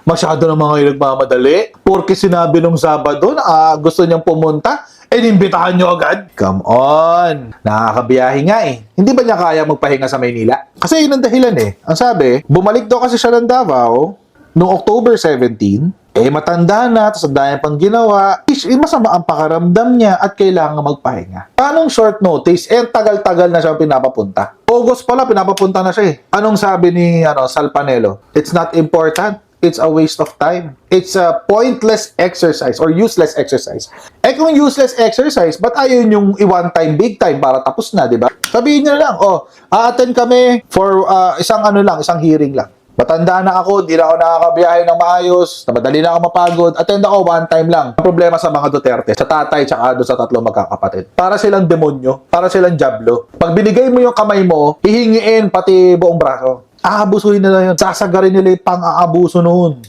Masyado na mga nagmamadali. Porke sinabi nung Sabado na gusto niyang pumunta, inimbitahan niyo agad. Come on. Nakakabiyahe nga eh. Hindi ba niya kaya magpahinga sa Maynila? Kasi yun ang dahilan eh. Ang sabi, bumalik daw kasi siya ng Davao noong October 17. Matanda na, tapos ang dami pang ginawa. Masama ang pakaramdam niya at kailangan magpahinga. Paanong short notice? Tagal-tagal na siya pinapapunta. August pala, pinapapunta na siya eh. Anong sabi ni Sal Panelo? It's not important. It's a waste of time. It's a pointless exercise or useless exercise. Kung useless exercise, ba't ayaw yung one time, big time para tapos na, di ba? Sabihin niyo na lang, a-attend kami for isang hearing lang. Matanda na ako, di na ako nakakabiyahe ng maayos, madali na ako mapagod, attend ako one time lang. Ang problema sa mga Duterte, sa tatay tsaka doon sa tatlong magkakapatid. Para silang demonyo, para silang diablo. Pag binigay mo yung kamay mo, hihingiin pati buong braso. Aabusuhin nila yun. Sasagarin nila yung pang-aabuso noon.